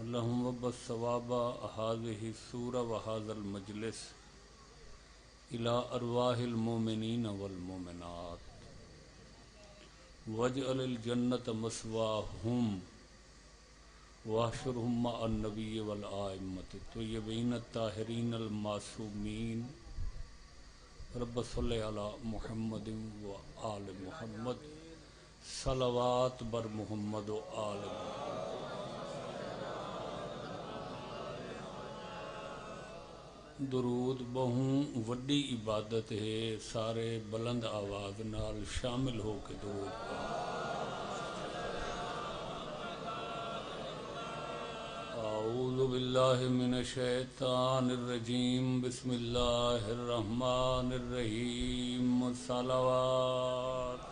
اللهم وبث ثواب هذه السورة وهذا المجلس إلى أرواح المؤمنين والمؤمنات واجعل الجنة مثواهم واحشرهم مع النبي والآئمة الطيبين الطاهرين المعصومين رب صل على محمد وآل محمد صلوات بر محمد وآل محمد. درود بہوں وڈی عبادت ہے، سارے بلند آواز نال شامل ہو کے درود پڑھو. اعوذ باللہ من الشیطان الرجیم، بسم اللہ الرحمن الرحیم. صلوات.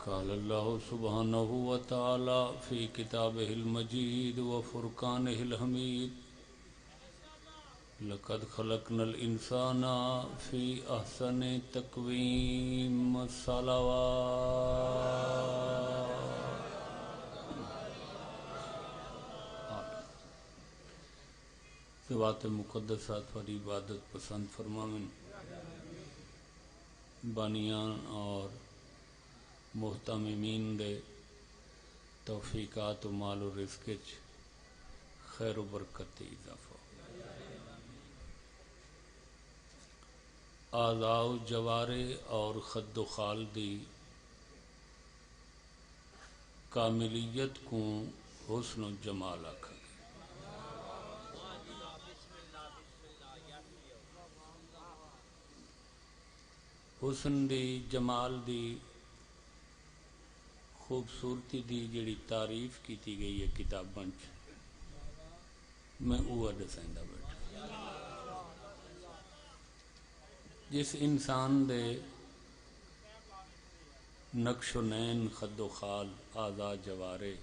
قال اللہ سبحانہ وتعالی فی کتابہ المجید وفرقانہ الحمید لقد خلقنا الانسان فی احسن تقویم. صلوات. ذوات مقدسات والی عبادت پسند فرماویں، بانیان اور محتممین دے توفیقات و مال و رزق وچ خیر و برکت تے اضافہ. اعضاء و جوارے اور خد و خال دی کاملیت کو حسن و جمال آکھا گیا. حسن دی، جمال دی، خوبصورتی دی جڑی تعریف کیتی گئی ہے کتاباں چ، میں اوہ دسیندا بیٹھا. جس انسان دے نقش و نین، خد و خال، اعضاء جوارے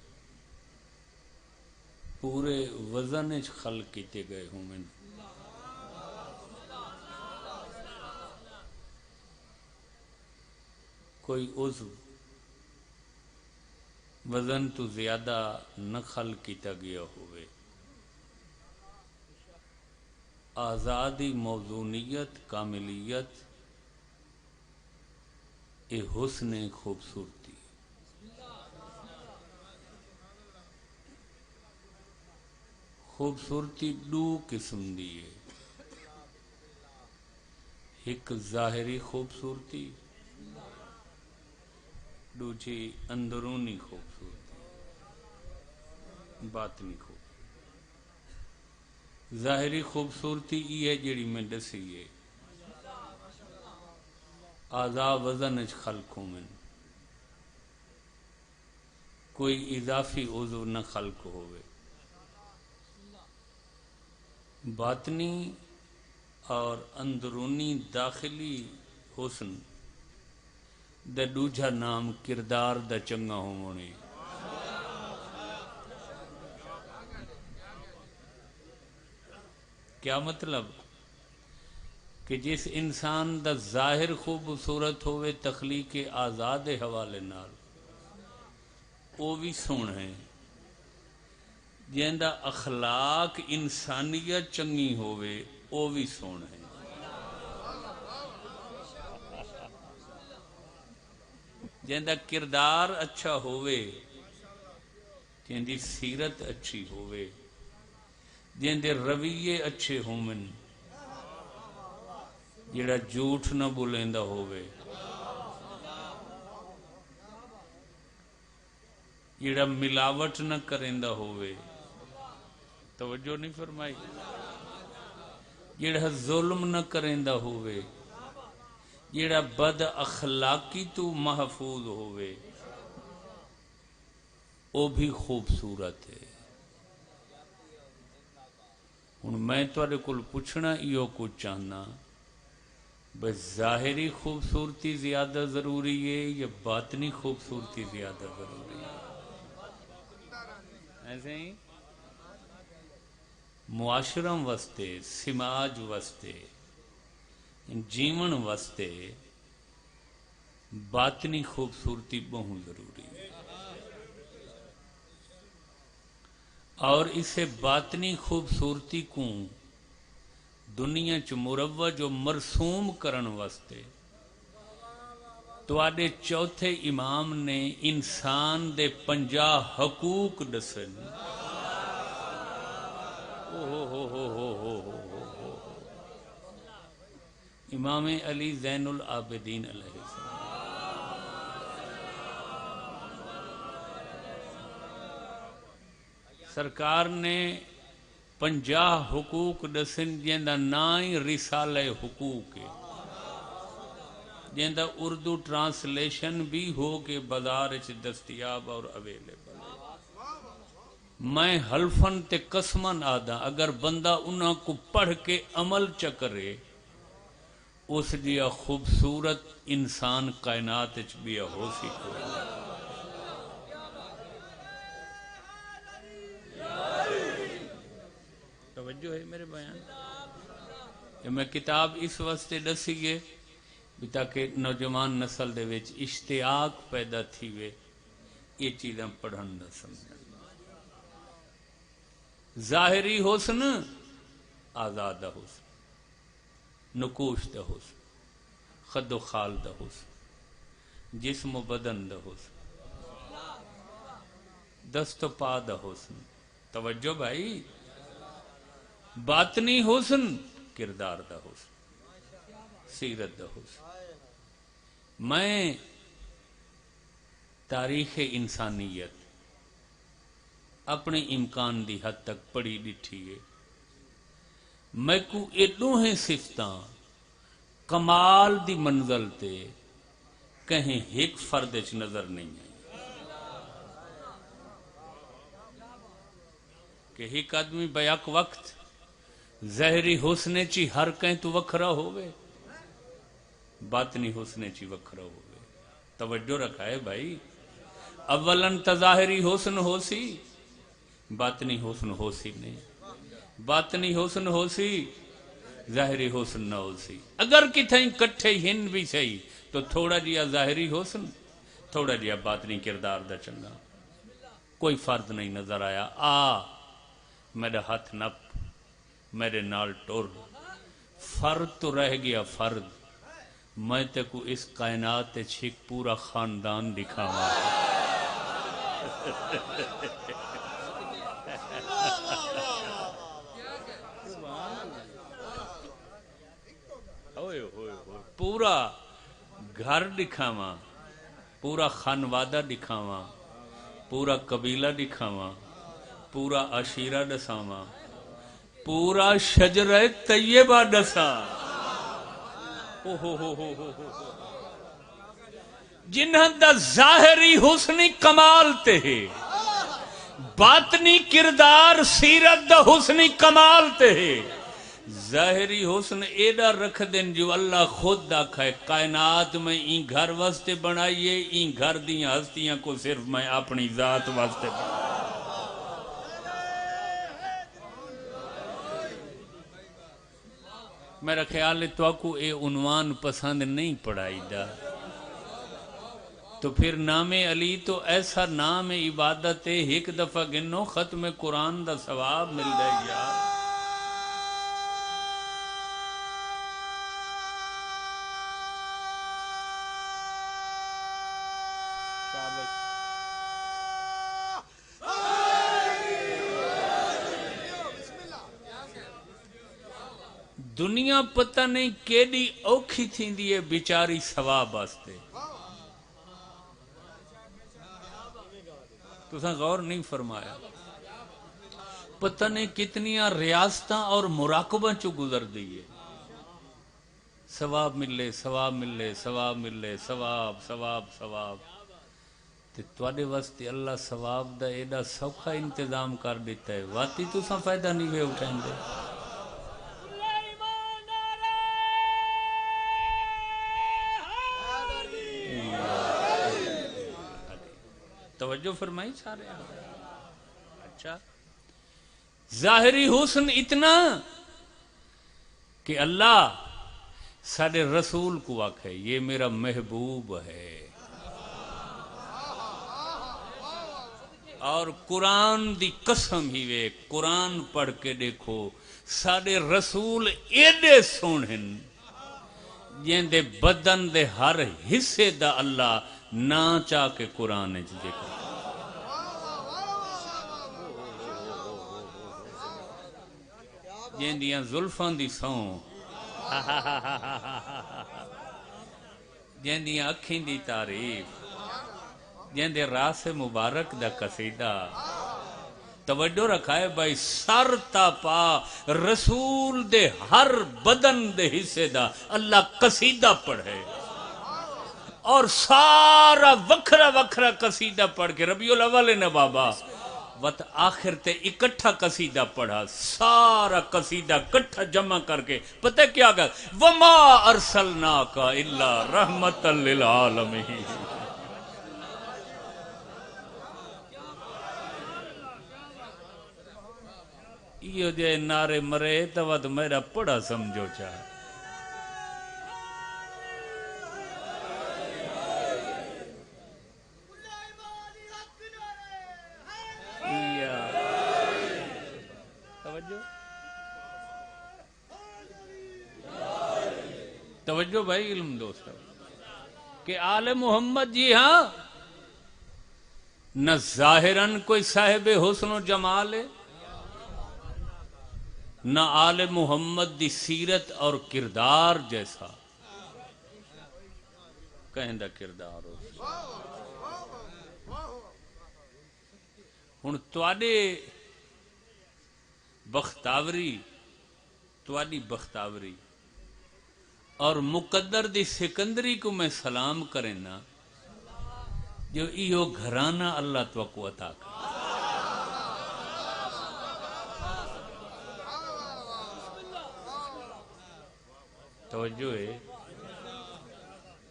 پورے وزن وچ خلق کیتے گئے ہوں، کوئی عضو وزن تو زیادہ نہ خلق کیتا گیا ہوئے. آزادی، موزونیت، کاملیت، اے حسن خوبصورتی. خوبصورتی دو قسم دی ہے، ایک ظاہری خوبصورتی، دوجی اندرونی خوبصورتی، باطنی خوبصورتی. ظاہری خوبصورتی یہ ہے جڑی میں دسی ہے، اعضاء وزن وچ خلق ہوئے، کوئی اضافی عضو نہ خلق ہوئے. باطنی اور اندرونی داخلی حسن دا دوجا نام کردار دا چنگا ہونے. کیا مطلب؟ کہ جس انسان دا ظاہر خوبصورت ہوئے تخلیق آزاد حوالے نال، وہ بھی سونا ہے. جن دا اخلاق انسانیت چنگی ہوئے وہ بھی سونا ہے. جن دا کردار اچھا ہوئے، جن دی سیرت اچھی ہوئے، جن دے رویے اچھے ہومن، جڑا جھوٹ نہ بولیندہ ہوئے، جڑا ملاوٹ نہ کریندہ ہوئے. توجہ نہیں فرمائی؟ جڑا ظلم نہ کریندہ ہوئے، جڑا بد اخلاقی تو محفوظ ہوئے، وہ بھی خوبصورت ہے. ہن میں تواڈے کول پوچھنا ایو کچھ چاہنا، بس ظاہری خوبصورتی زیادہ ضروری ہے یا باطنی خوبصورتی زیادہ ضروری ہے؟ ایسے ہی معاشرم واسطے، سماج واسطے، جیون واسطے باطنی خوبصورتی بہت ضروری ہے. اور اسے باطنی خوبصورتی کو دنیا چ مروج و مرسوم کرن واسطے تواڈے چوتھے امام نے انسان دے 50 حقوق دسے نے۔ امام علی زین العابدین علیہ السلام سرکار نے 50 حقوق دسن جندا نا ہی رسالہ حقوق ہے، جندا اردو ٹرانسلیشن بھی ہو کے بازار چ دستیاب اور اویلیبل ہے۔ میں حلفن تے قسمن آدھا اگر بندہ انہاں کو پڑھ کے عمل چکرے اس دیا خوبصورت انسان کائنات چ بھی ہو سی کوئی نہیں۔ توجہ ہے میرے بیان کہ میں کتاب اس واسطے دسی گے تاکہ نوجوان نسل دے وچ اشتیاق پیدا تھی وے یہ چیزاں پڑھن دا سمجھن۔ ظاہری حسن آزاد حسن، نقوش دا حسن، خد و خال دا حسن، جسم و بدن دا حسن، دست و پا دا حسن۔ توجہ بھائی، باطنی حسن کردار دا حسن، سیرت دا حسن۔ میں تاریخ انسانیت اپنے امکان دی حد تک پڑھی ڈٹھی ہے، میں کو ایڈوں ہیں صفتاں کمال دی منزل تے کہیں ایک فرد چ نظر نہیں ہے کہ ایک آدمی بیک وقت ظاہری حسن چی ہر کہیں تو وکھرا ہوئے، باطنی حسن چی وکھرا ہوئے۔ توجہ رکھا ہے بھائی، اولاً تظاہری حسن ہو سی، باطنی حسن ہو سی نہیں، باطنی حسن ہو سی، ظاہری حسن نہ ہو سی۔ اگر کتھیں کٹھے ہن بھی صحیح تو تھوڑا جیا ظاہری حسن، تھوڑا جیا باطنی کردار دا چنگا، کوئی فرد نہیں نظر آیا۔ میرا ہاتھ نپ، میرے نال ٹور، فرد تو رہ گیا فرد، میں تے کو اس کائنات تے چھک پورا خاندان دکھاواں۔ پورا گھر دکھاواں، پورا خانوادہ دکھاواں، پورا قبیلہ دکھاواں، پورا عشیرہ دساواں، پورا شجرہ طیبہ دساں۔ جنہاں دا ظاہری حسنی کمال تے ہے، باطنی کردار سیرت دا حسنی کمال تے ہے۔ ظاہری حسن ایڈا رکھ دیں جو اللہ خود آکھا ہے کائنات میں این گھر واسطے بنائیے، این گھر دیاں ہستیاں کو صرف میں اپنی ذات واسطے بنائیے۔ میرا خیال ہے تو آپ کو اے عنوان پسند نہیں پڑائی دا، تو پھر نام علی تو ایسا نام عبادت ہے، ایک دفعہ گنو ختم قرآن دا ثواب مل جائے گا۔ دنیا پتہ نہیں کیڑی اوکھی تھی دیئے بیچاری ثواب واسطے، تساں غور نہیں فرمایا، پتہ نہیں کتنیاں ریاستاں اور مراقبہ چو گزر دیئے، ثواب ملے، ثواب ملے، ثواب ملے، ثواب ثواب ثواب۔ تے تواڈے واسطے اللہ ثواب دا ایڈا سوکھا انتظام کر دیتا ہے، واتی تساں فائدہ نہیں وے اٹھائیں دے۔ توجہ فرمائی سارے اچھا، ظاہری حسن اتنا کہ اللہ سارے رسول کو آکھے یہ میرا محبوب ہے، اور قرآن دی قسم ہی وے قرآن پڑھ کے دیکھو ساڈے رسول ایڈے سونے جن دے بدن دے ہر حصے دا اللہ نہ چاہ کے قرآن وچ ذکر جن دیاں زلفاں دی سوں جن دیاں اکھیں دی تعریف جن دے راس مبارک دا قصیدہ توجہ رکھائے بھائی سر تا پا رسول دے ہر بدن دے حصے دا اللہ قصیدہ پڑھے اور سارا وکھرا وکھرا قصیدہ پڑھ کے ربیع الاول نے بابا وقت آخر تے اکٹھا قصیدہ پڑھا سارا قصیدہ اکٹھا جمع کر کے پتہ کیا گا وما ارسلناک الا رحمتا للعالمین یہ جے نعرے مرے تو ود میرا پڑا سمجھو چاہ توجہ بھائی علم دوست کہ آل محمد جی ہاں نہ ظاہراً کوئی صاحب حسن و جمال ہے نہ آل محمد دی سیرت اور کردار جیسا کہیں دا کردار ہو ہن تواڈے بختاوری تواڈی بختاوری اور مقدر دی سکندری کو میں سلام کریں نا جو ایو گھرانہ اللہ تو عطا کر توجہ ہے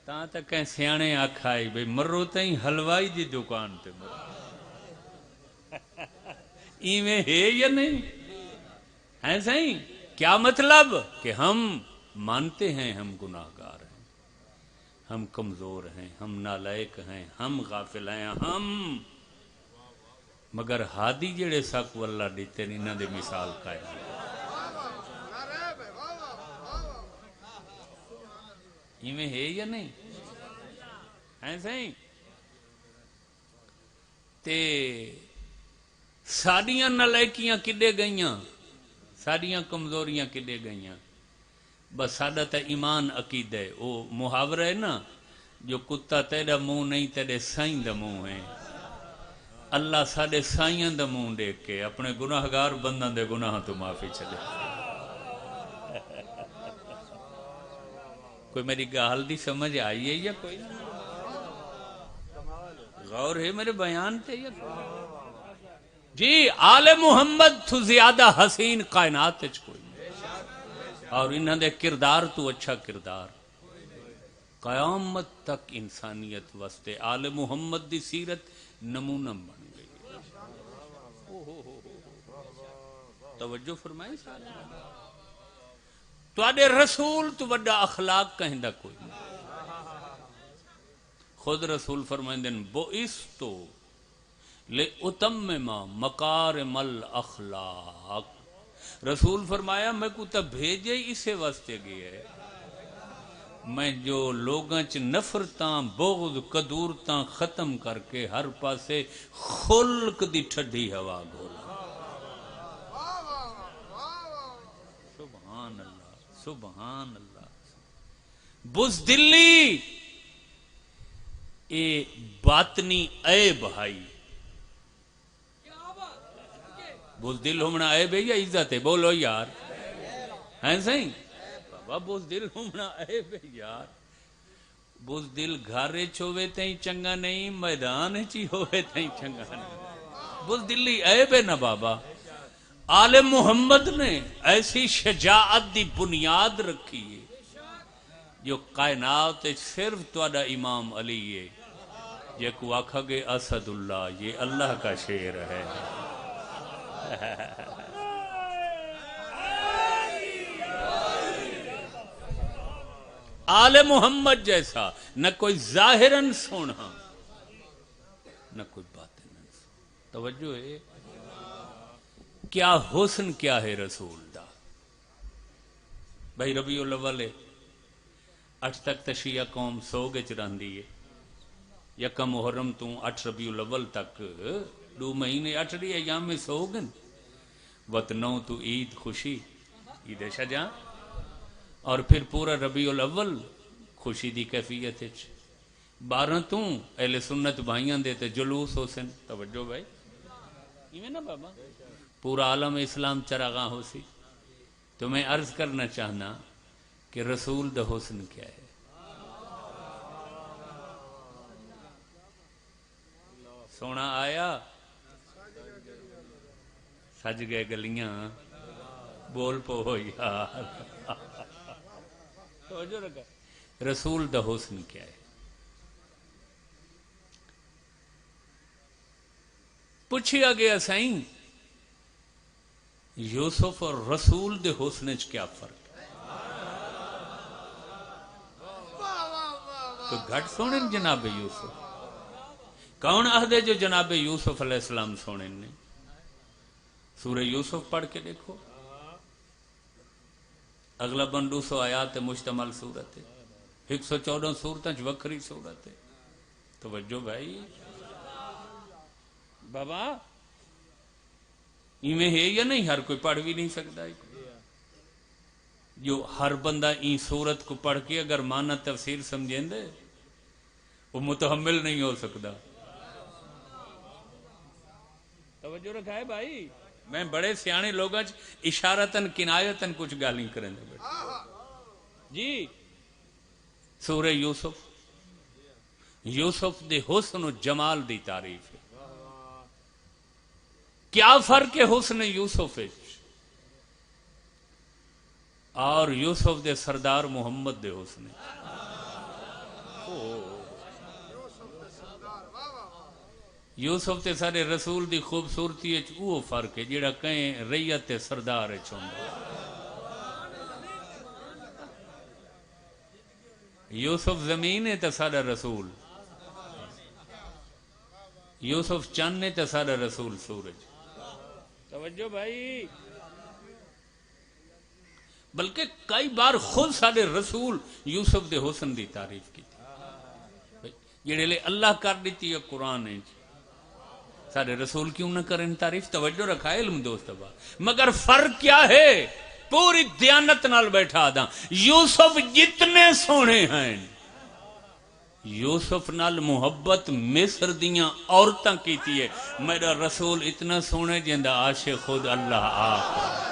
تاں تک کہیں سیانے آکھائی بھئی مرو تائیں حلوائی دی دکان تے مرو ایویں ہے یا نہیں ہے صحیح کیا مطلب کہ ہم مانتے ہیں ہم گناہگار ہیں ہم کمزور ہیں ہم نالائق ہیں ہم غافل ہیں ہم مگر ہادی جڑے ساکو اللہ دیتے انہاں دے مثال قائم ہے ایویں ہے یا نہیں ہے صحیح تے ساڑیاں نالائکیاں کڈے گئیاں ساڑیاں کمزوریاں کڈے گئیاں بس ساڈا تا ایمان عقیدہ ہے وہ محاورہ ہے نا جو کتا تیرا منہ نہیں تیرے سائیں دا منہ ہے اللہ ساڈے سائیاں دا منہ دیکھ کے اپنے گناہگار بنداں دے گناہ تو معافی چلے کوئی میری گال دی سمجھ آئی ہے یا کوئی غور ہے میرے بیان تے یا جی آل محمد تو زیادہ حسین کائنات وچ کوئی اور انہاں دے کردار تو اچھا کردار قیامت تک انسانیت واسطے آل محمد دی سیرت نمونہ بن گئی توجہ فرمائیں سارے تواڈے رسول تو بڑا اخلاق کہندا کوئی نہیں خود رسول فرمائندے بعثت لأتمم مکارم الاخلاق رسول فرمایا میں کو تب بھیجے اسے واسطے گیا ہے میں جو لوگاں چ نفرتاں بغض قدورتاں ختم کر کے ہر پاسے خلق دی ٹھڈی ہوا گھولا سبحان اللہ سبحان اللہ بزدلی اے باطنی عیب بھائی بزدل ہونا عیب ہے یا عزت ہے بولو یار ہیں صحیح بابا بزدل ہونا عیب ہے یار بزدل گھارے چھوے تہیں چنگا نہیں میدان چی ہوئے تہیں چنگا نہیں بزدلی عیب ہے نا بابا آل محمد نے ایسی شجاعت دی بنیاد رکھی ہے جو کائنات صرف تواڈا امام علی ہے یہ کو آکھا گے اسد اللہ یہ اللہ کا شیر ہے آل محمد جیسا نہ کوئی ظاہراً سونا نہ کوئی باطناً سونا توجہ ہے کیا حسن کیا ہے رسول دا بھائی ربیع الاول 8 تک تشیعہ قوم سوگ وچ رہندی ہے یکم محرم تو 8 ربیع الاول تک 2 مہینے 8 ایام میں سوگن وت 9 تو عید خوشی عید شجاع اور پھر پورا ربیع الاول خوشی دی کیفیت 12 تو اہل سنت بھائیاں دے تے جلوس ہو سن توجہ بھائی ایویں نا بابا پورا عالم اسلام چراغاں ہو سی تو میں عرض کرنا چاہنا کہ رسول دا حسن کیا ہے سونا آیا سج گئے گلیاں بول پو یار رسول دا حسن کیا ہے پوچھیا گیا سائیں یوسف اور رسول دے حسن چ کیا فرق ہے تو گھٹ سونے جناب یوسف کون عہدے جو جناب یوسف علیہ السلام سونے نے سورہ یوسف پڑھ کے دیکھو اگلا 200 آیات مشتمل صورت ہے 114 صورتیں وکری صورت ہے توجہ بھائی بابا ایویں ہے یا نہیں ہر کوئی پڑھ بھی نہیں سکتا جو ہر بندہ این صورت کو پڑھ کے اگر معنی تفسیر سمجھیں دے وہ متحمل نہیں ہو سکتا توجہ رکھا ہے بھائی میں بڑے سیانے لوگاں اشارتاً کنایتاً کچھ گالیں کریں دے جی سورہ یوسف دے حسن و جمال دی تعریف ہے کیا فرق ہے حسن یوسف اور یوسف دے سردار محمد دے حسن یوسف تے سارے رسول دی خوبصورتی وہ فرق ہے جیڑا کہیں ریت تے سردار یوسف زمین ہے تے سارا رسول یوسف چند ہے تے سارا رسول سورج توجہ بھائی بلکہ کئی بار خود سارے رسول یوسف دے حسن دی تعریف کی تھی جیڑے لے اللہ کر دیتی ہے قرآن ہے سارے رسول کیوں نہ کریں تعریف توجہ رکھا ہے علم دوست با مگر فرق کیا ہے پوری دیانت نال بیٹھا دا یوسف جتنے سونے ہیں یوسف نال محبت مصر دیاں عورتاں کیتی ہے میرا رسول اتنا سونے جندہ عاشق خود اللہ آخر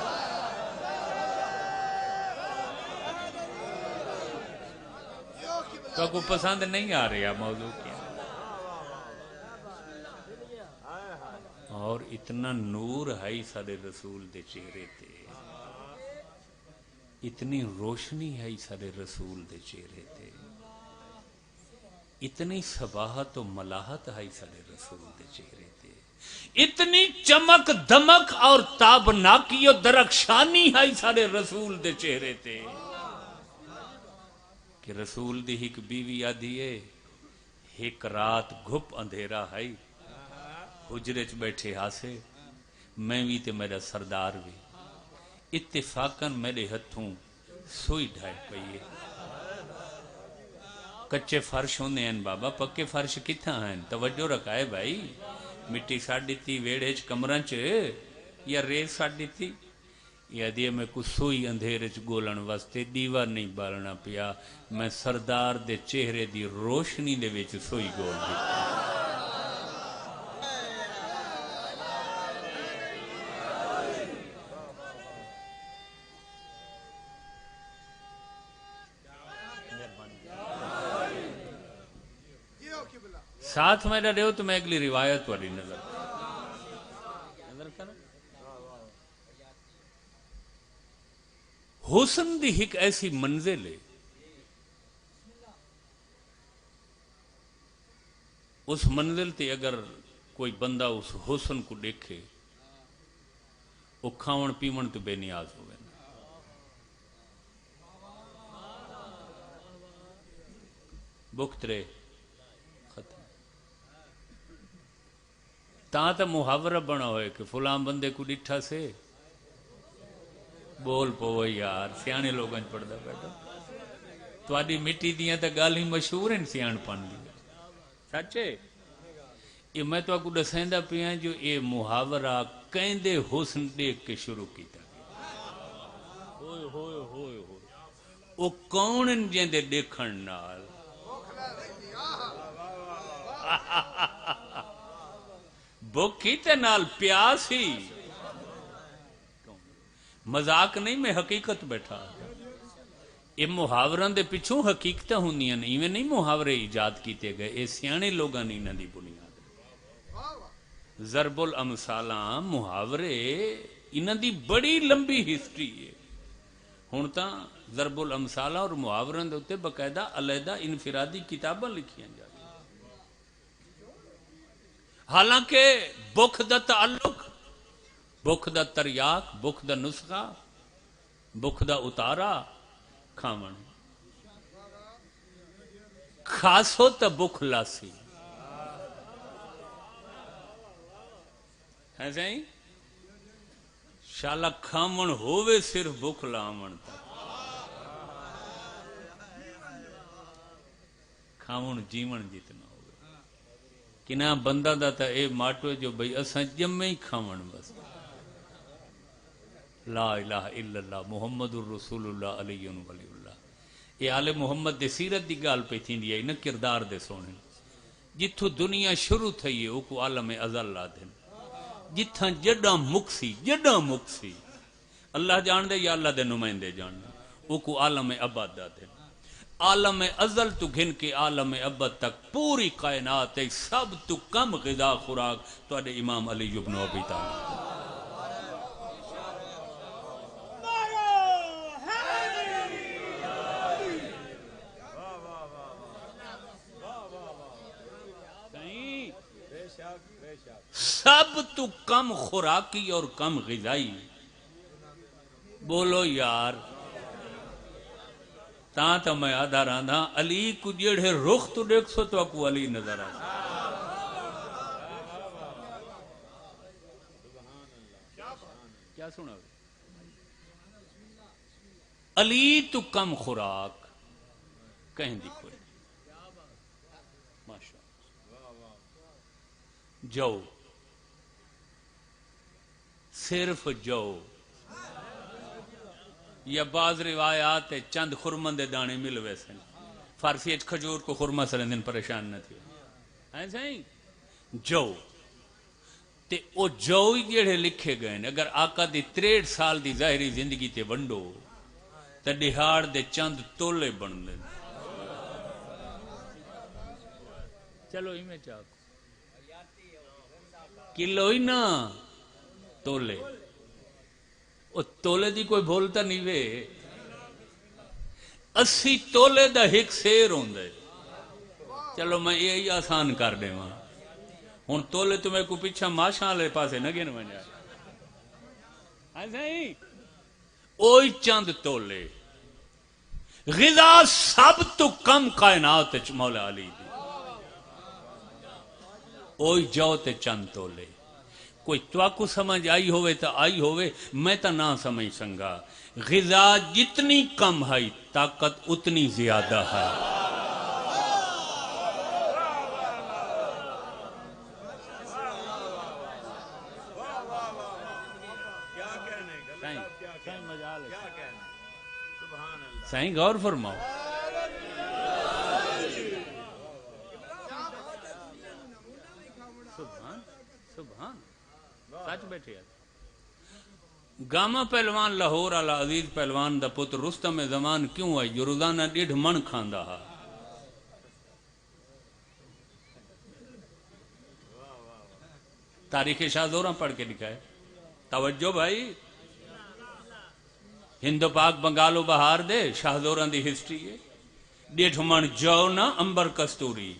تو کو پسند نہیں آ رہا موضوع کیا اور اتنا نور ہے سارے رسول دے چہرے تے اتنی روشنی ہے سارے رسول دے چہرے تے اتنی صباحت و ملاحت ہے سارے رسول دے چہرے تے اتنی چمک دمک اور تابناکی و درخشانی ہے سارے رسول دے چہرے تے کہ رسول دی ایک بیوی آدھی ہے ایک رات گھپ اندھیرا ہے حجرے چ بیٹھے ہاسے میں بھی تے میرا سردار بھی اتفاقاً میرے ہتھوں سوئی ڈھائی پئی ہے کچے فرش ہوندے ہیں بابا پکے فرش کتھاں ہیں توجہ رکھائے بھائی مٹی ساڑ دیتی ویڑے چ کمران چ یا ریت ساڑ دیتی یا دیئے میں کو سوئی اندھیرے چ گولن واسطے دیوار نہیں بالنا پیا میں سردار دے چہرے دی روشنی دے ویچ سوئی گول دیتی ساتھ میں رہے ہو تو میں اگلی روایت والی نظر کرنا حسن دی ایک ایسی منزل ہے اس منزل تے اگر کوئی بندہ اس حسن کو دیکھے وہ کھاون پیون تو بے نیاز ہو گئے بخترے ختم تاں تو محاورہ بنا ہوئے کہ فلاں بندے کو ڈٹھا سے بول پو یار سیانے لوگاں پڑھدا بیٹھا تواڈی مٹی دیاں تے گل ہی مشہور ہیں سیاਣ پن دی سچے یہ میں تو کو دسیندا پیا جو یہ محاورہ کہندے حسن دیکھ کے شروع کیتا ہوئے ہوئے ہوئے ہوئے او کون ان جیندے دیکھن نال بھوکی تے نال پیاسی مذاق نہیں میں حقیقت بیٹھا یہ محاوروں دے پچھوں حقیقت ہوندیاں نہیں ایویں نہیں محاورے ایجاد کیتے گئے یہ سیانے لوگاں نے انہاں دی بنیاد ضرب الامثالاں محاورے انہاں دی بڑی لمبی ہسٹری ہے ہن تاں ضرب الامثالاں اور محاوروں دے اوتے باقاعدہ علیحدہ انفرادی کتاباں لکھیاں جا حالانکہ بخ دا تعلق بخ دا تریاق بخ دا نسخہ بخ دا اتارا کھاون خاصو تا بخ لاسی ہے سائیں شالا کھاون ہووے صرف بخ لاون تک کھاون جیون جتنا ہوگا کنہ بندہ دا تا اے ماٹو جو بھئی اساں جمع ہی کھاون بس لا الہ الا اللہ محمد الرسول اللہ علیہ ولی اللہ یہ آل محمد دے سیرت دی گال پہ تھی دیا نہ کردار دے سونے جتھو دنیا شروع تھی ہے او کو عالم ازل لا دن جتھاں جڈا مکسی اللہ جان دے یا اللہ دے نمائندے جان دے او کو عالم ابد دا دن عالم ازل تو گھن کے عالم ابد تک پوری کائنات ہے سب تو کم غذا خوراک تو اڈے امام علی ابن ابی طالب سب تو کم خوراکی اور کم غذائی بولو یار تاں تا میں آدھا راندھا علی کو جیڑے رخ تو دیکھ سو تو اکو علی نظر آ کیا سنا علی تو کم خوراک کہیں دی کوئی جو صرف جو یا بعض روایات چند خرمن دے دانے مل ویسے فارسی اچ کھجور کو خرمہ سرندن پریشان نہ تھی ایسا ہی جو تے او جو ہی جڑے لکھے گئے اگر آقا دی 63 سال دی ظاہری زندگی تے ونڈو تے دہاڑ دے چند تولے بن دے چلو ہی میں چاہو کلو ہی نا تولے او تولے دی کوئی بھولتا نہیں وے 80 تولے دا ایک سیر ہوندے چلو میں یہی آسان کر دے وہاں ہن تولے تمہیں کو پیچھا ماشاء لے پاسے نہ گن بنیا ایسا ہی اوئی چند تولے غذا سب تو کم کائنات مولا علی دی اوئی جاؤ تے چند تولے کوئی تواکو سمجھ آئی ہوئے تا آئی ہوئے میں تا نہ سمجھ سنگا غذا جتنی کم ہے طاقت اتنی زیادہ ہے سائیں غور فرماؤ سچ بیٹھے گاما پہلوان لاہور والا عزیز پہلوان دا پتر رستم زمان کیوں آئی جو روزانہ 1.5 من کھاندا ہا تاریخ شاہ زوراں پڑھ کے لکھا ہے توجہ بھائی ہندو پاک بنگالو بہار دے شاہ زوراں دی ہسٹری ہے 1.5 من جو نہ امبر کستوری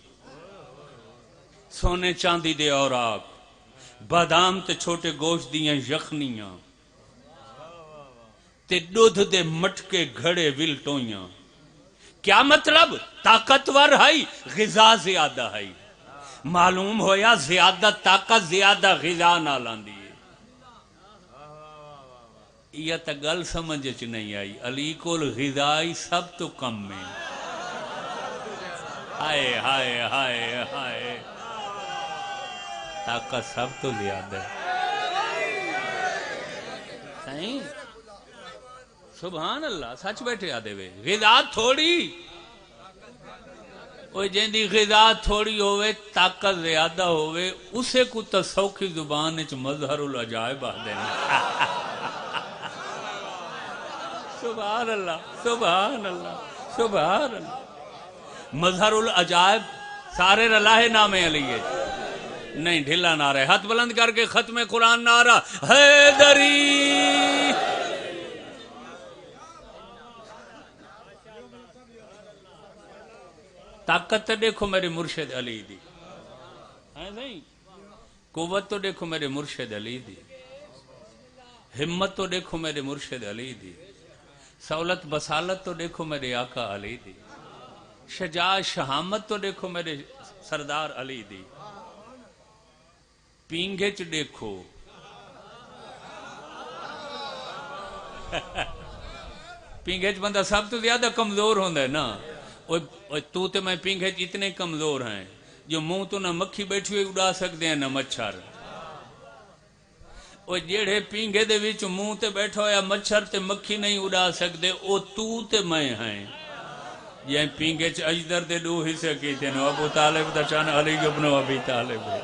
سونے چاندی دے اوراق بادام تے چھوٹے گوشت دیاں یخنیاں تے دودھ دے مٹکے گھڑے ولٹویاں کیا مطلب طاقتور ہے غذا زیادہ ہے معلوم ہویا زیادہ طاقت زیادہ غذا نال آندی ہے. یہ تا گل سمجھ چ نہیں آئی. علی کول غذائی سب تو کم میں. ہائے ہائے ہائے ہائے طاقت سب تو زیادہ ہے. صحیح سبحان اللہ سچ بیٹھے آدھے وے. غذا تھوڑی وہ جیندی غذا تھوڑی ہوئے طاقت زیادہ ہوئے اسے کو تسوکھی زبان اچ مظہر العجائب آدھے ہیں. سبحان اللہ سبحان اللہ سبحان اللہ. مظہر العجائب سارے رلاہ نام علی ہے. نہیں ڈھلا نعرہ ہاتھ بلند کر کے ختم قرآن نعرہ حیدری. طاقت تو دیکھو میرے مرشد علی دی. قوت تو دیکھو میرے مرشد علی دی. ہمت تو دیکھو میرے مرشد علی دی. سہولت بسالت تو دیکھو میرے آقا علی دی. شجاع شہامت تو دیکھو میرے سردار علی دی. پینگے چ دیکھو پینگے چ بندہ سب تو زیادہ کمزور ہوندہ ہے نا. تو تے میں پینگے چ اتنے کمزور ہیں جو منہ تو نہ مکھی بیٹھی ہوئی اڑا سکتے ہیں نہ مچھر. وہ جیڑے پینگے دے وچ منہ تے بیٹھا ہویا مچھر تے مکھی نہیں اڑا سکتے او تو تے میں ہیں. یہ پینگے چ اجدر دے دو حصے کیتے ہیں. ابو طالب دا چان علی ابن ابی طالب ہے.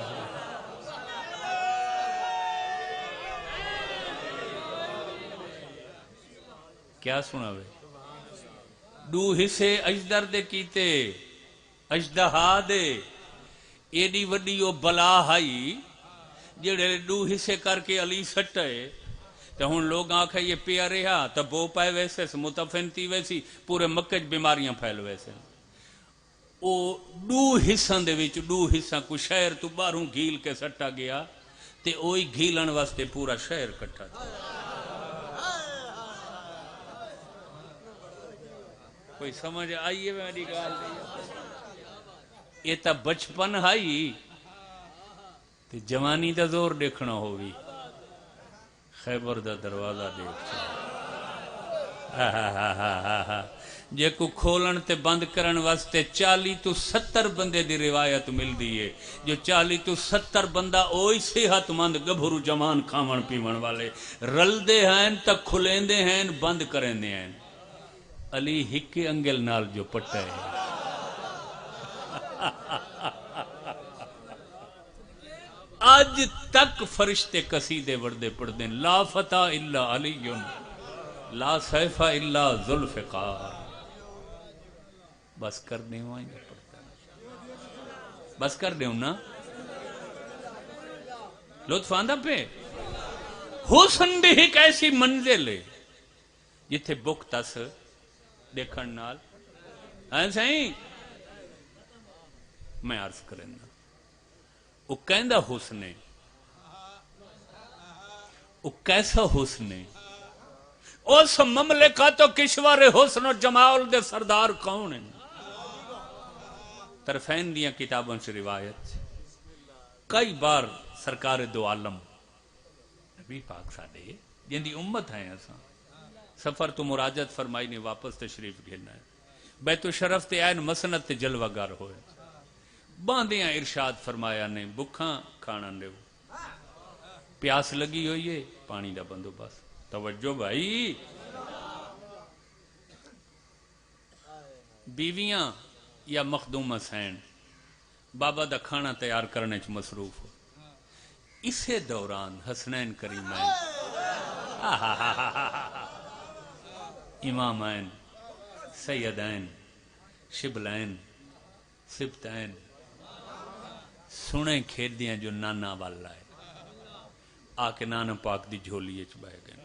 کیا سنا بھئی دو حصے اجدر دے کیتے اجدہا دے. ایڈی وڈی او بلا ہائی جڑے دو حصے کر کے علی سٹے تو ہن لوگ آنکھیں یہ پیا رہا تو بو پائے ویسے متفن تھی ویسی پورے مکہ بیماریاں پھیل ویسے. او دو حصوں دے وچ دو حصہ کو شہر تو باہروں گھیل کے سٹا گیا تے اوہی گھیلن واسطے پورا شہر کٹھا تھا. کوئی سمجھ آئیے میری گال نہیں. یہ تا بچپن ہائی تے جوانی دا زور دیکھنا ہوگی. خیبر دا دروازہ دیکھ جے کو کھولن تے بند کرن واسطے 40 تو 70 بندے دی روایت مل دیئے. جو 40 تو 70 بندہ اوئی صحت مند گبھرو جوان کھاون پیون والے رل دے ہیں تا کھلین دے ہیں بند کریں دے ہیں. علی ہکے انگل نال جو پٹا ہے آج تک فرشتے قصیدے وردے پڑھ دیں. لا فتح الا علی لا سیف الا ذوالفقار. بس کر دیں وہاں جو پڑھتا ہے بس کر دیں نا. لطف آندہ پہ حسن بھی ایک ایسی منزل ہے جتھے بک تس دیکھن نال ایسا ہی میں عرض کریں نا. وہ کہندہ حسن ہے وہ کیسا حسن ہے. اس مملکت و کشور حسن و جمال دے سردار کون ہیں. طرفین دیاں کتابوں سے روایت کئی بار سرکار دو عالم نبی پاک ساڑے جن دی امت ہیں ایسا سفر تو مراجعت فرمائی نے واپس تشریف گھلنا ہے. بیت الشرف تے آئین مسنت تے جلوہ گر ہوئے. باندیاں ارشاد فرمایا نے بکھاں کھانا لے پیاس لگی ہوئی ہے پانی دا بندوبست. توجہ بھائی بیویاں یا مخدوم حسین بابا دا کھانا تیار کرنے چ مصروف ہو. اسے دوران حسنین کریمین امامین سیدین شبلین سبتین سنے کھیل دیاں جو نانا والا ہے آکے نانا پاک دی جھولی اچ بہ گئے.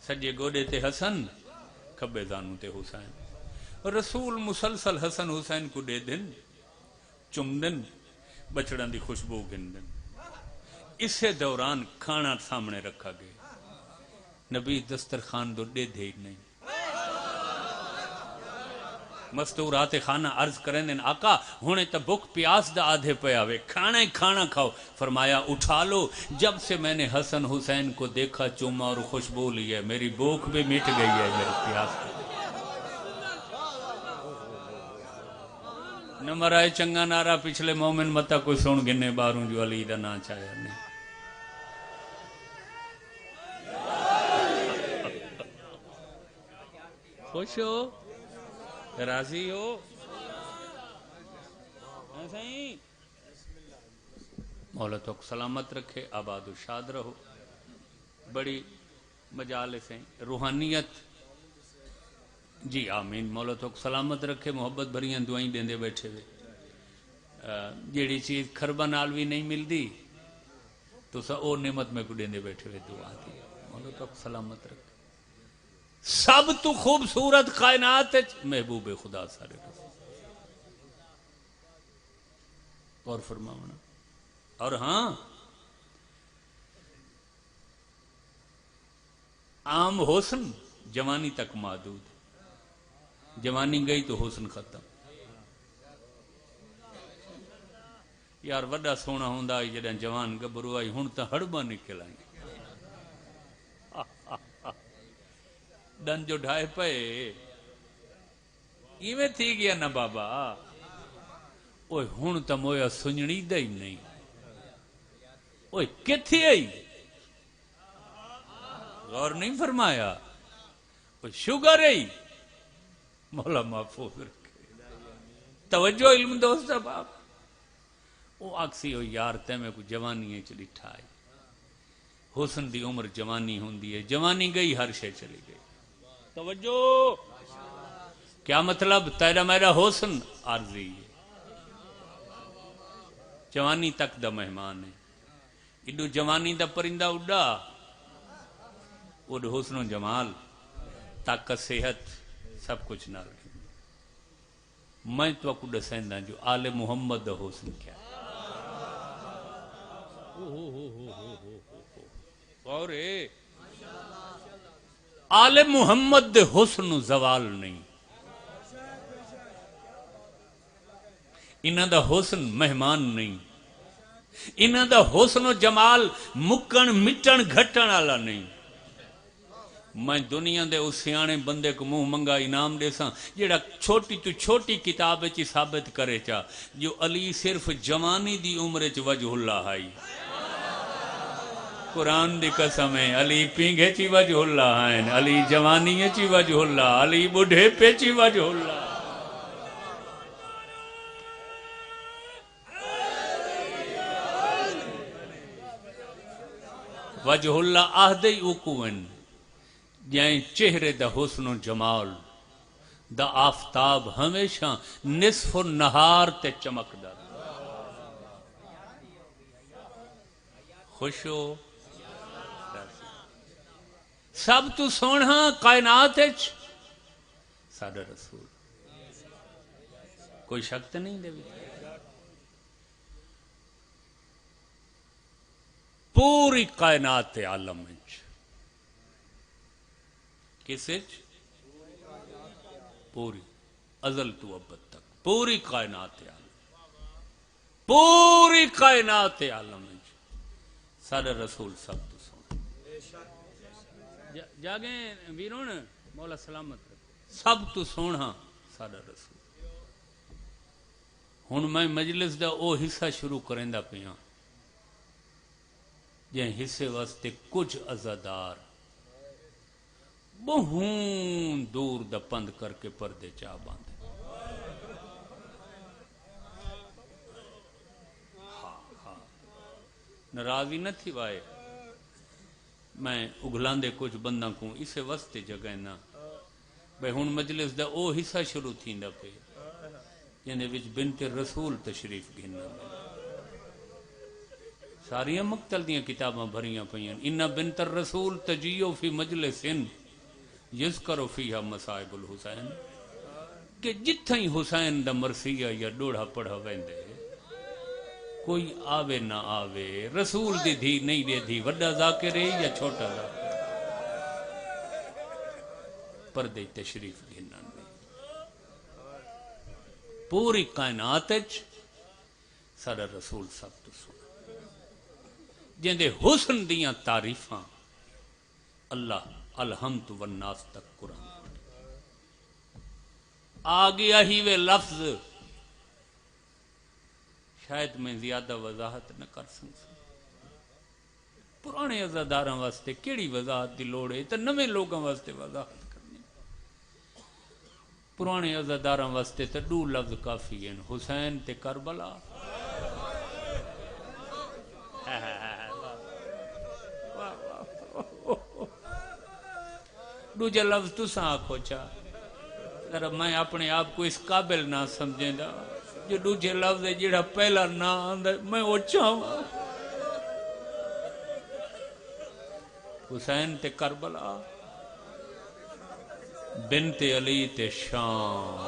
سجے گوڑے تے حسن کھبے زانو تے حسین. رسول مسلسل حسن حسین کو دے دن چم دن بچڑان دی خوشبو گن دن. اسے دوران کھانا سامنے رکھا گئے. نبی دسترخوان دو دے دے نہیں مستورات خانہ عرض کریں دن آقا ہونے تا بک پیاس دا آدھے پہ آوے کھانا ہی کھانا کھاؤ. فرمایا اٹھا لو. جب سے میں نے حسن حسین کو دیکھا چوما اور خوشبو لی ہے میری بھوک بھی مٹ گئی ہے میری پیاس بھی. نمبر آئے چنگا نارا پچھلے مومن متا کوئی سن گنے باروں جو علی دا نا چاہیا نہیں. خوش ہو راضی ہو مولا تو سلامت رکھے آباد و شاد رہو. بڑی مجالس ہیں روحانیت جی آمین. مولا تو سلامت رکھے محبت بھریاں دعائیں دیندے بیٹھے ہوئے. جیڑی چیز خربہ نال بھی نہیں ملتی تو او نعمت میں کو دیندے بیٹھے ہوئے دعا دی. مولا تو سلامت رکھے. سب تو خوبصورت کائنات محبوب خدا سارے اور فرماونا. اور ہاں عام حسن جوانی تک محدود. جوانی گئی تو حسن ختم. یار وڈا سونا ہوندا جڑا جوان گبرو آئی ہن تا ہڑبا نکل آئی دن جو ڈھائے پے ایویں تھی گیا نا بابا. اوے ہن تا مویا سنجنی دا ہی نہیں. اوے کتھی آئی غور نہیں فرمایا. اوے شوگر آئی مولا محفوظ رکھے. توجہ علم دوست باپ او آکسی ہو یار تے میں کو جوانی چ ڈٹھا ہے. حسن دی عمر جوانی ہوندی ہے. جوانی گئی ہر شے چلی گئی. توجہ کیا مطلب تیرا میرا حسن عارضی ہے. جوانی تک دا مہمان ہے. ایڈو جوانی دا پرندہ اڈا اڈ حسن و جمال طاقت صحت سب کچھ نہ رکھے. میں تو کو دسیندا جو آل محمد دا حسن کیا اور آل محمد دے حسن زوال نہیں. انہاں دا حسن مہمان نہیں. انہاں دا حسن و جمال مکن مٹن گھٹن والا نہیں. میں دنیا دے اس سیانے بندے کو منہ منگا انعام دے ساں جیڑا چھوٹی تو چھوٹی کتاب چی ثابت کرے چا جو علی صرف جوانی دی عمر چ وجہ اللہ آئی. قرآن دی قسم ہے علی پینگے چی وجہ اللہ آئین. علی جوانی چی وجہ اللہ. علی بڑھے پہ چی وجہ اللہ. وجہ اللہ آہدی اوکوین جائیں چہرے دا حسن و جمال دا آفتاب ہمیشہ نصف و نہار تے چمک دا. خوش ہو سب تو سونا کائنات ساڈا رسول. کوئی شک تے نہیں دے پوری کائنات عالم کس پوری ازل تو ابد تک پوری کائنات عالم پوری کائنات عالم سارا رسول سب تو سونا. جاگیں ویرون مولا سلامت سب تو سونا سارا رسول. ہن میں مجلس دا او حصہ شروع کریں دا پیاں جن حصے واسطے کچھ عزادار بہون دور دا پند کر کے پردے چاہ باندھے. ناراضی نہ تھی وائے میں اگلاندے کچھ بندہ کو اسے واسطے جگہ نہ بھئی ہن مجلس دا او حصہ شروع تھی دا پہ جنہیں وچ بنت رسول تشریف گھننا ساریاں مقتل دیاں کتاباں بھریاں پہیاں. انہ بنت الرسول تجیو فی مجلس یذکر فیہا مصائب الحسین کہ جتھاں ہی حسین دا مرثیہ یا ڈوڑا پڑھا ویندے کوئی آوے نہ آوے رسول دی دھی نہیں دے دھی وڈا ذاکر ہے یا چھوٹا ذاکر پردے تشریف گھنن میں پوری کائنات سارا رسول سب تو سن جندے حسن دیاں تعریفاں اللہ الحمد والناس تک قرآن آ گیا ہی وہ لفظ شاید میں زیادہ وضاحت نہ کر سکتا پرانے عزاداراں واسطے کیڑی وضاحت دی لوڑ ہے تے نویں لوگاں واسطے وضاحت کرنی پرانے عزاداراں واسطے تے دو لفظ کافی ہیں حسین تے کربلا دوجا لفظ تساں آکھو چا ذرا میں اپنے آپ کو اس قابل نہ سمجھیں دا جو دوجے لفظ ہے جڑا پہلا نہ آندا میں او چاہواں حسین تے کربلا بنت علی تے شام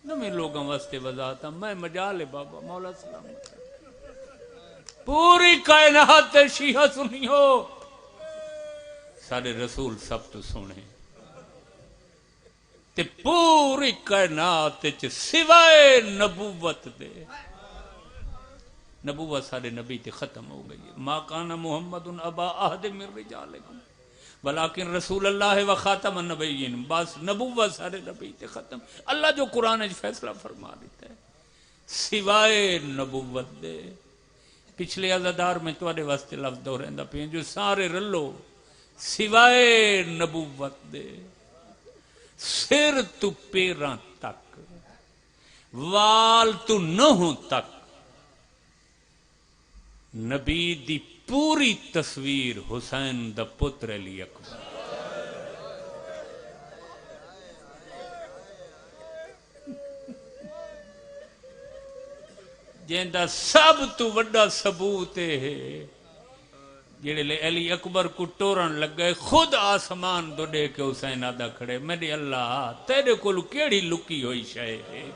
نمی لوگوں واسطے وضاحت میں مجال بابا مولا سلامت پوری کائنات تے شیعہ سنیو سارے رسول سب تو سونے تے پوری کائنات تے سوائے نبوت دے نبوت سارے نبی تے ختم ہو گئی ما کان محمد ابا احد من رجالکم ولیکن رسول اللہ و خاتم النبیین بس نبوت سارے نبی تے ختم اللہ جو قرآن فیصلہ فرما دیتا ہے سوائے نبوت دے پچھلے عزادار میں تواڈے واسطے لفظ دہریندا پیا جو سارے رلو سوائے نبوت دے سر تو پیراں تک وال تو نہوں تک نبی دی پوری تصویر حسین دا پتر علی اکبر جیندہ سب تو وڈا ثبوت ہے جڑے لے علی اکبر کو ٹورن لگ گئے خود آسمان دو دے کے حسین آدھا کھڑے میرے اللہ تیرے کو کیڑی لکی ہوئی شے ہے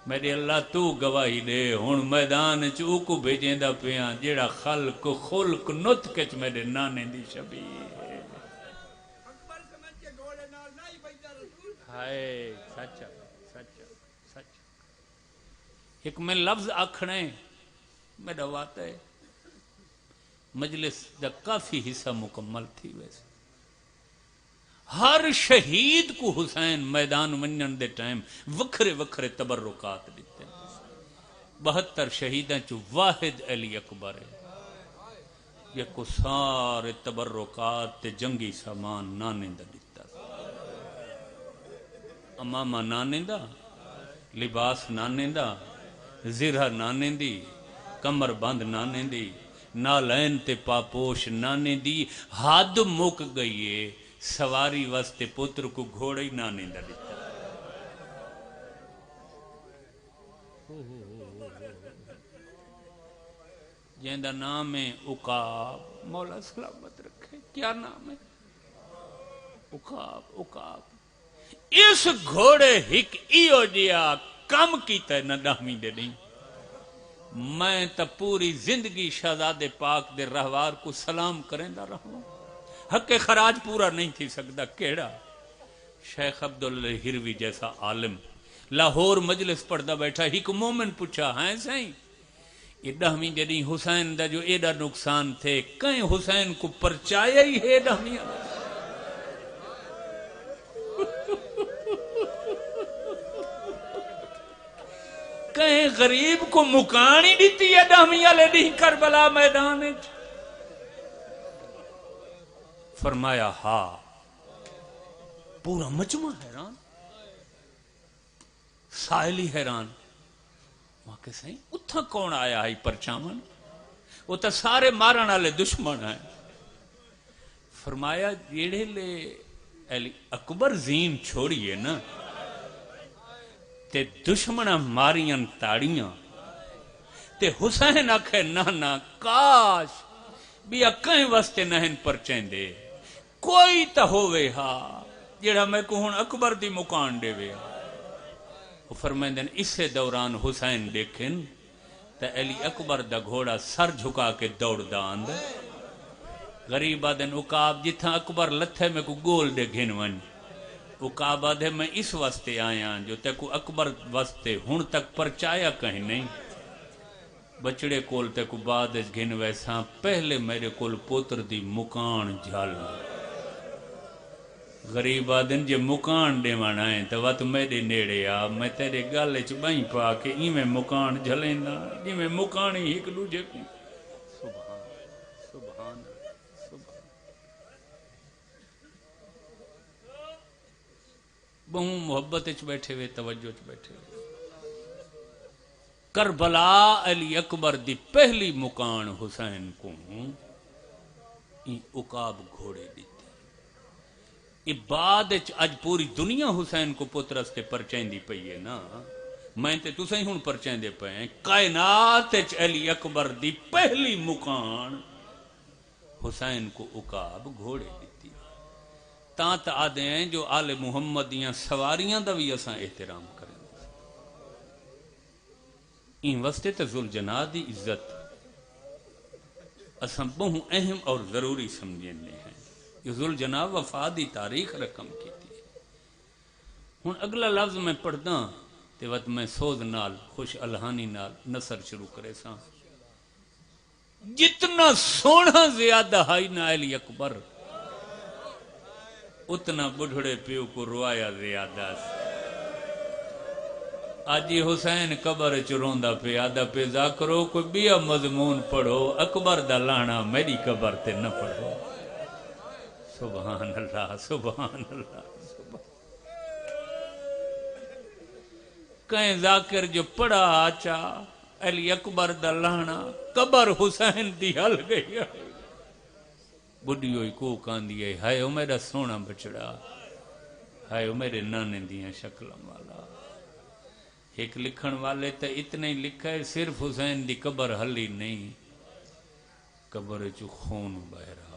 میرے اللہ تو گواہی دے ہن میدان چوکو بھیجیں دا پیاں جیڑا خلق خلق نتکچ میرے نانے دی شبیہ ہے ہائے سچا سچا سچا ایک میں لفظ آکھنے میرا وعدہ ہے مجلس دا کافی حصہ مکمل تھی ویسے ہر شہید کو حسین میدان ونجن دے ٹائم وکھرے وکھرے تبرکات دیتے 72 شہیداں چو واحد علی اکبر ہے یہ کو سارے تبرکات تے جنگی سامان نانے دا دیتا امامہ نانے دا لباس نانے دا زرہ نانے دی کمر بند نانے دی نالین تے پاپوش نانے دی حد مک گئی ہے سواری واسطے پتر کو گھوڑی نانے دا دیتا جیندہ نام ہے عقاب مولا سلامت رکھے کیا نام ہے عقاب عقاب اس گھوڑے ہک ایو جیا کم کیتا ہے نہ دہمی دے نہیں میں تا پوری زندگی شہزادے پاک دے رہوار کو سلام کریں دا رہوں حق خراج پورا نہیں تھی سکتا کیڑا شیخ عبداللہ ہروی جیسا عالم لاہور مجلس پڑھدا بیٹھا ایک مومن پوچھا ہیں سائیں یہ دہمی جدی حسین دا جو ایڈا نقصان تھے کہیں حسین کو پرچایا ہی ہے دہمی کہیں غریب کو مکانی دیتی ہے دہمی لے دی کربلا میدان فرمایا ہاں پورا مجمع حیران سائلی حیران وہاں کہ سہیں اتھا کون آیا ہے پرچامن وہ تا سارے مارن والے دشمن ہیں فرمایا جیڑے لے علی اکبر زین چھوڑیے نا تے دشمنہ ماریاں تاڑیاں تے حسین آکھے نانا کاش بھی کہیں واسطے نہن پرچیں دے کوئی تا ہووے ہاں جیڑا میں کو ہن اکبر دی مکان دے وے وہ فرمائندن اسے دوران حسین دیکھن تا علی اکبر دا گھوڑا سر جھکا کے دوڑ داند غریب آدن عقاب جتھا اکبر لتھے میں کو گول دے گھن ون عقاب آدھے میں اس واسطے آیا جو تے کو اکبر واسطے ہن تک پرچایا کہیں نہیں بچڑے کول تے کو بعد گھن ویساں پہلے میرے کول پوتر دی مکان جھل غریب آدن جے مکان دے آئیں تو وقت میرے نیڑے آ میں تیرے گالے چ بائیں پا کے ایویں مکان جھلینا جویں مکان ہی ایک دوجے کو سبحان سبحان سبحان بہوں محبت چ بیٹھے ہوئے توجہ چ بیٹھے ہوئے کربلا علی اکبر دی پہلی مکان حسین کو عقاب گھوڑے دیتے یہ بعد اج پوری دنیا حسین کو پترستے پرچائیں دی پئی ہے نا میں تے تسیں ہن پرچائیں دے پئے کائنات اچ علی اکبر دی پہلی مکان حسین کو عقاب گھوڑے دیتی تاں تا آدھے ہیں جو آل محمد دیاں سواریاں دا بھی اساں احترام کریں این واسطے تے ذوالجناح دی عزت اساں بہوں اہم اور ضروری سمجھنے ہیں یہ ذوالجناح وفا دی تاریخ رقم کی تھی ہن اگلا لفظ میں پڑھدا تے وقت میں سوز نال خوش الہانی نال نثر شروع کرے ساں جتنا سونا زیادہ ہائی نا علی اکبر اتنا بڑھڑے پیو کو روایا زیادہ آجی حسین قبر چروندا پہ آدھا پہ ذاکرو کوئی بیا مضمون پڑھو اکبر دا لانا میری قبر تے نہ پڑھو سبحان اللہ سبحان اللہ سبحان کہیں ذاکر جو پڑھا آچا علی اکبر دا لانا قبر حسین دی حل گئی بڑھی ہوئی کو کاندی ہے ہائے او میرا سونا بچڑا ہائے او میرے نانے دیاں شکلوں والا ایک لکھن والے تے اتنے ہی لکھا ہے صرف حسین دی قبر ہلی نہیں قبر چو خون بہ رہا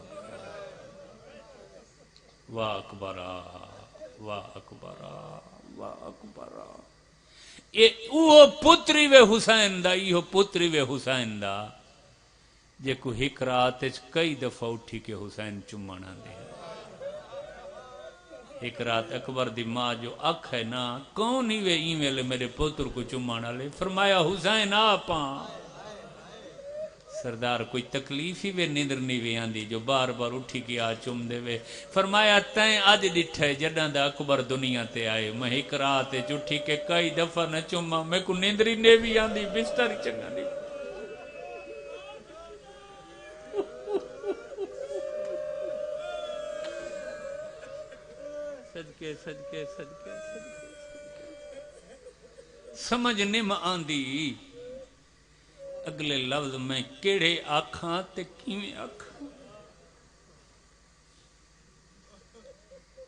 واہ اکبرا واہ اکبرا واہ اکبرا وہ پتری وے حسین دا یہ پتری وے حسین دا جے کو ہک رات کئی دفعہ اٹھی کے حسین چمانا دے ایک رات اکبر دی ماں جو اکھ ہے نا کون ہی وے ایمیل میرے پتر کو چمانا لے فرمایا حسین آپاں سردار کوئی تکلیف ہی وے نیندر نہیں وے آندی جو بار بار اٹھی کی آ چم دے وے فرمایا تائیں آج ڈٹھے جڑاں دا اکبر دنیا تے آئے میں ایک رات اٹھی کے کئی دفعہ نہ چما میں کو نیندری نے بھی آندی بستر چنگا نہیں صدقے صدقے صدقے سمجھ نم آندی اگلے لفظ میں کیڑے آکھاں تے کیویں آکھاں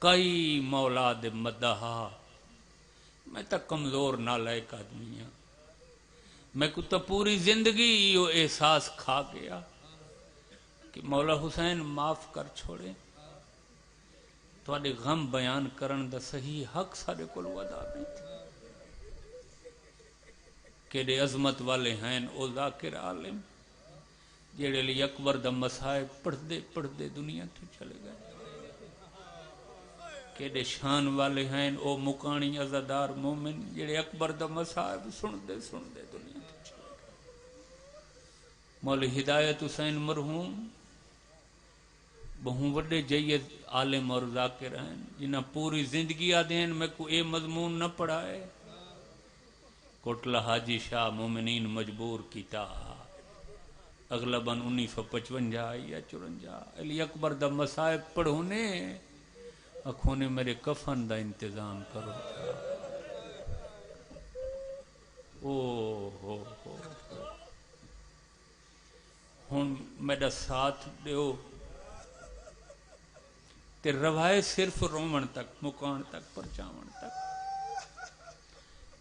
کئی مولا دے مدہا میں تا کمزور نالائق آدمی ہاں میں کو تا پوری زندگی یہ احساس کھا گیا کہ مولا حسین معاف کر چھوڑے تواڈے غم بیان کرن دا صحیح حق سارے کول ودا نہیں تھی کیڑے عظمت والے ہیں او ذاکر عالم جیڑے لی اکبر دا مسائب پڑھ دے دنیا تو چلے گئے کیڑے شان والے ہیں او مکانی عزادار مومن جیڑے اکبر دا مسائب سن دے دنیا تو چلے گئے مولی ہدایت حسین مرحوم بہوں وڈے جید عالم اور ذاکر ہیں جنہاں پوری زندگی آدھے ہیں میں کو اے مضمون نہ پڑھائے کوٹلا حاجی شاہ مومنین مجبور کیتا اغلباً 1955 یا 54 علی اکبر دا مسائب پڑھونے اکھونے میرے کفن دا انتظام کرو ہو ہن میرا ساتھ دیو تے روائے صرف رومن تک مکان تک پرچاون تک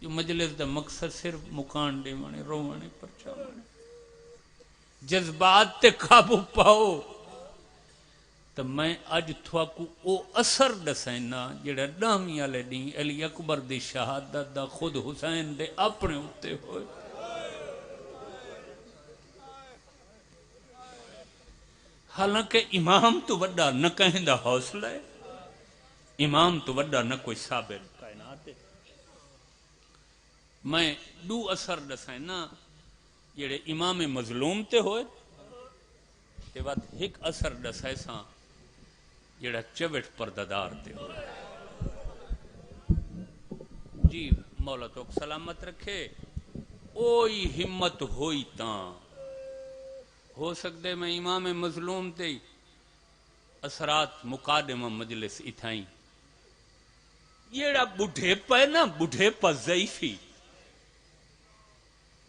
جو مجلس دا مقصد صرف مکان دے مانے رومنے پرچاونے جذبات تے قابو پاؤ تو میں اج تھوا کو او اثر دسینا جڑا ڈامی والے دیں علی اکبر دی شہادت دا خود حسین دے اپنے اتے ہوئے حالانکہ امام تو بڑا نہ کہیں دا حوصلہ ہے امام تو وڈا نہ کوئی ثابت کائنات ہے۔ میں دو اثر دسائیں نا جڑے امام مظلوم تے ہوئے تے بعد ایک اثر دسائے ساں جڑا چوٹ پردادار تے ہوئے۔ جی مولا تو سلامت رکھے، اوئی ہمت ہوئی تاں ہو سکتے میں امام مظلوم تے اثرات مقادمہ مجلس اتھائیں جیڑا بڑھے پہ نا بڑھے پہ ضعیفی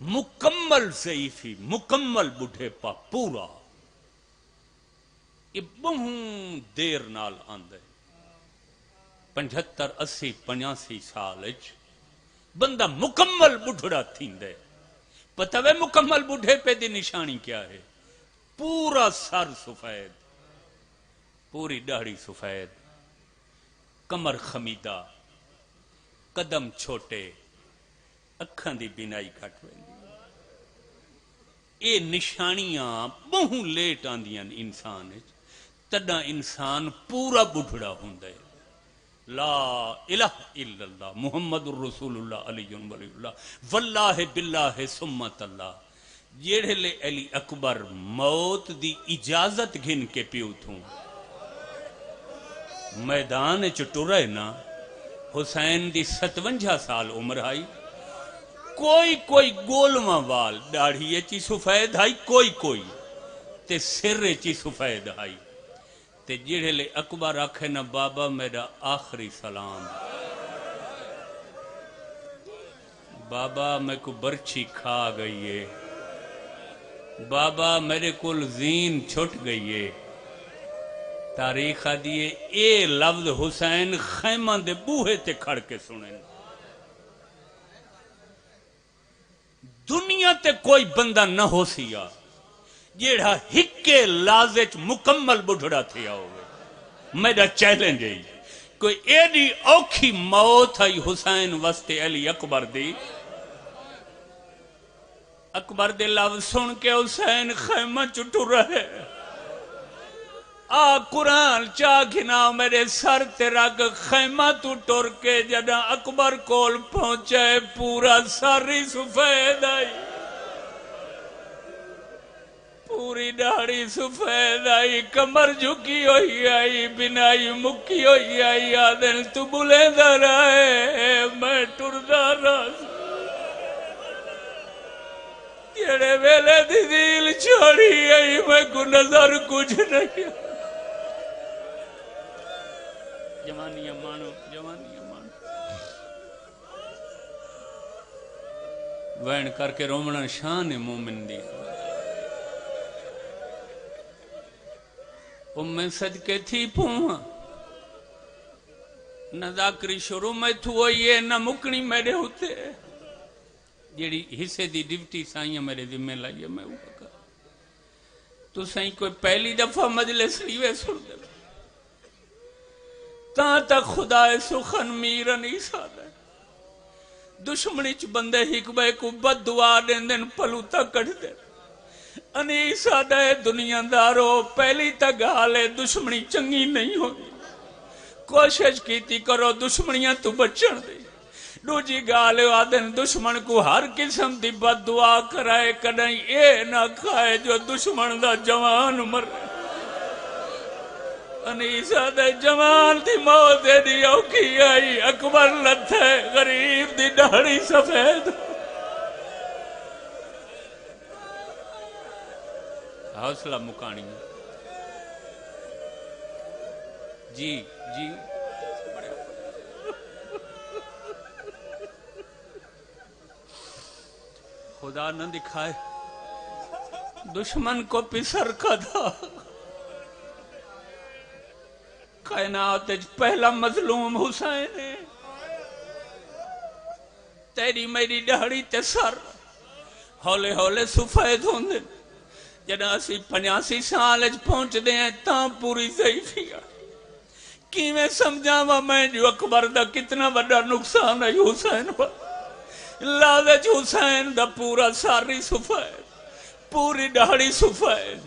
مکمل ضعیفی مکمل بڑھے پہ پورا یہ بہت دیر نال آندے 75 80 85 سال بندہ مکمل بڑھڑا تھیندے۔ پتہ ہے مکمل بڑھے پہ دی نشانی کیا ہے؟ پورا سر سفید، پوری داڑھی سفید، کمر خمیدہ، قدم چھوٹے، اکھاں دی بینائی کٹ ویندی۔ اے نشانیاں بہت لیٹ آندیاں انسان تڈا انسان پورا بڑھڑا ہوندے۔ لا الہ الا اللہ محمد الرسول اللہ علی ولی اللہ واللہ باللہ سمت اللہ جیڑے لے علی اکبر موت دی اجازت گھن کے پیو تھوں میدان چٹورے نا حسین دی 57 سال عمر آئی، کوئی گولواں وال داڑھی چی سفید آئی، کوئی تے سر چی سفید آئی تے جڑے لے اکبر آکھے نا بابا میرا آخری سلام، بابا میں کو برچھی کھا گئی ہے، بابا میرے کل زین چھٹ گئی ہے۔ تاریخ دیئے اے لفظ حسین خیمہ دے بوہے تے کھڑ کے سنیں۔ دنیا تے کوئی بندہ نہ ہو سیا جیڑا ہکے لازچ مکمل بڑھڑا تھیا ہوئے۔ میرا چیلنج ہے کوئی ایڈی اوکھی موت ہے حسین وسط علی اکبر دی، اکبر دے لفظ سن کے حسین خیمہ چٹو رہے، آ قرآن چاہ گھنا میرے سر تے رگ خیمہ تو ٹر کے جدہ اکبر کول پہنچے پورا ساری سفید آئی، پوری داڑھی سفید آئی، کمر جھکی ہوئی آئی، بنائی مکی ہوئی آئی، آدھن تو بلے دا رہے میں ٹردہ رہا جڑے ویلے دی دل چھوڑی آئی میں کو نظر کچھ نہیں۔ جوانیاں مانو وین کر کے رومنا شان مومن دی۔ میں صدقے تھی پھوہاں نہ ذاکری شروع میں تھوئیے نہ مکنی میرے ہوتے جیڑی حصے دی ڈیوٹی سائیاں میرے ذمہ لائیے میں اوپر کر تو سائیں کوئی پہلی دفعہ مجلس لیوے سن دے تاں تک خدا سخن میرن عیسیٰ دے دشمنی چ بندے حکبے کو بد دعا دیں دن پلوتا کٹ دے انیسا دے دنیا دارو پہلی تک حالے دشمنی چنگی نہیں ہوگی، کوشش کیتی کرو دشمنیاں تو بچن دے، دوجی گالے آدن دشمن کو ہر قسم دی بد دعا کرائے کدائیں اے نہ کھائے جو دشمن دا جوان مر رہے۔ انیسا دے جوان دی موت دی اوکی آئی، اکبر لتھے غریب دی داڑھی سفید، حوصلہ مکانی جی خدا نہ دکھائے دشمن کو پسر کا تھا، کائنات پہلا مظلوم حسین ہے، تیری میری داڑھی تے سر ہولے ہولے سفید ہوندے جنہاں اسی 85 سال پہنچ دے ہیں تاں پوری ضعیفی ہے۔ کی میں سمجھاوا میں جو اکبر دا کتنا بڑا نقصان ہے حسین پر، لازج حسین دا پورا ساری سفید، پوری داڑھی سفید،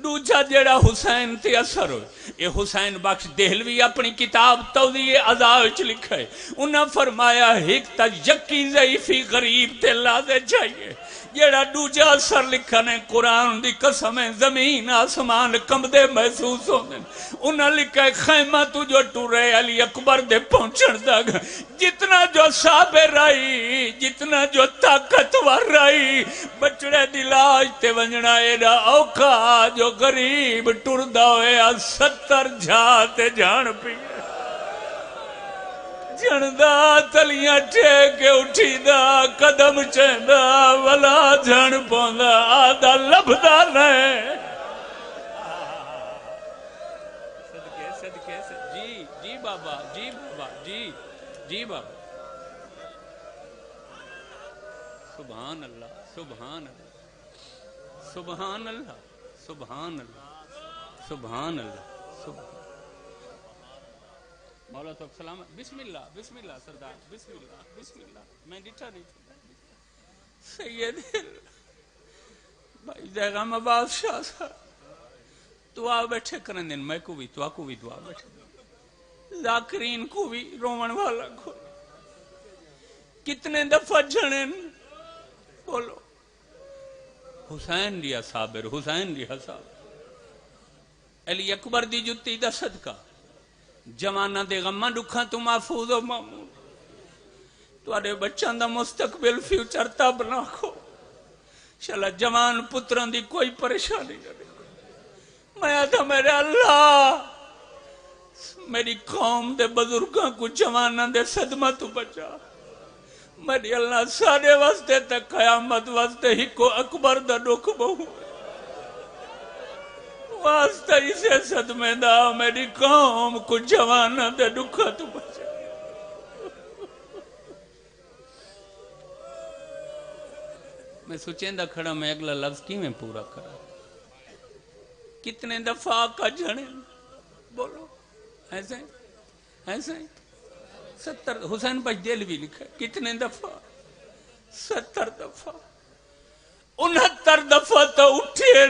دوجا جڑا حسین تے اثر ہوئے، یہ حسین بخش دہلوی اپنی کتاب توضیح اعضاء وچ لکھا ہے، انہاں فرمایا ایک تا یقی ضعیفی غریب تے لازے چاہیے، جڑا دوجا اثر لکھا نے قرآن دی قسم ہے زمین آسمان کمدے محسوس ہوندے، انہاں لکھا ہے خیمہ تو جو ٹورے علی اکبر دے پہنچن تک جتنا جو صابر رہی، جتنا جو طاقتور رہی، بچڑے دی لاش تے ونجنا ایڈا اوکھا جو غریب ٹردا ہویا 70 جھا تے جان پی جندا تلیاں ٹھیکے اٹھی دا قدم چیندا ولا جان پوندا آدھا لبدا نہیں صدقے جی جی بابا جی بابا جی جی بابا سبحان اللہ سبحان اللہ سبحان اللہ سبحان اللہ سبحان اللہ مولا صاحب سلام بسم اللہ سردار بسم اللہ میں ڈٹھا نہیں سید بھائی جیغام عباس شاہ صاحب دعا بیٹھے کرن دن میں کو بھی دعا بیٹھے ذاکرین کو بھی رومن والا کو کتنے دفعہ جھڑن بولو حسین دیا صابر حسین دیا صابر علی اکبر دی جتی دا صدقہ جوانہ دے غمہ دکھاں تو محفوظ و معمول تو آدھے بچان دا مستقبل فیوچر تب نہ کھو شالا جوان پتران دی کوئی پریشانی نہ دیکھو میں آتا میرے اللہ میری قوم دے بزرگاں کو جوانہ دے صدمہ تو بچا میری اللہ سارے واسطے تک قیامت واسطے ہی کو اکبر دا دکھ بہو واسطہ اسے صدمے دا میری قوم کو جوانہ دے دکھا تو بچا میں سوچیں دا کھڑا میں اگلا لفظ کی میں پورا کرا کتنے دفعہ کا جھڑے بولو ایسے 70 حسین بخش دہلوی لکھا کتنے دفعہ 70 دفعہ 69 دفعہ تو اٹھے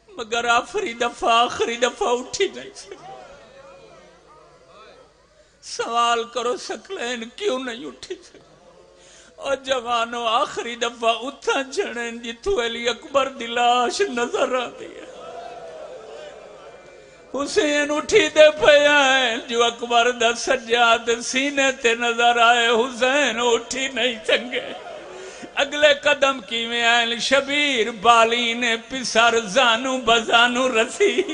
مگر آخری دفعہ اٹھی نہیں سکتے سوال کرو سکلین کیوں نہیں اٹھی سکتے اور جوانوں آخری دفعہ اتھا جھڑیں جتو علی اکبر دی لاش نظر آتی ہے حسین اٹھی دے پیائیں جو اکبر دا سجاد سینے تے نظر آئے حسین اٹھی نہیں سنگے اگلے قدم کی میں آئیں شبیر بالین پسر زانو بزانو رسید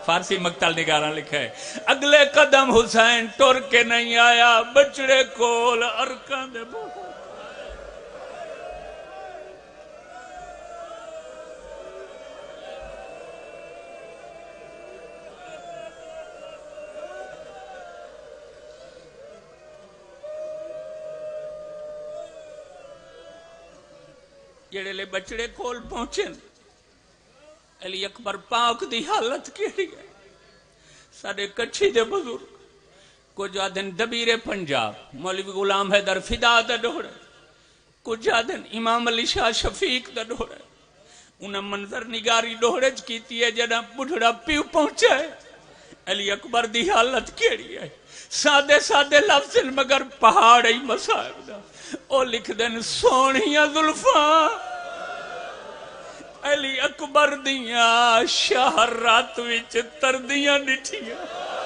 فارسی مقتل نگارہ لکھا ہے اگلے قدم حسین ٹور کے نہیں آیا بچڑے کول ارکان دے بہت جڑے لے بچڑے کول پہنچے علی اکبر پاک دی حالت کیڑی ہے سارے کچھی دے بزرگ کچھ آدھن دبیر پنجاب مولوی غلام حیدر فدا دا ڈوڑے کچھ آدھن امام علی شاہ شفیق دا ڈوڑے انہیں منظر نگاری ڈوڑے کیتی ہے جڑا بڑھڑا پیو پہنچا ہے علی اکبر دی حالت کیڑی ہے سادے لفظ مگر پہاڑی مسائب دا او لکھ دن سونیاں ظلفاں علی اکبر دیاں شہر رات وچ تردیاں نٹھیاں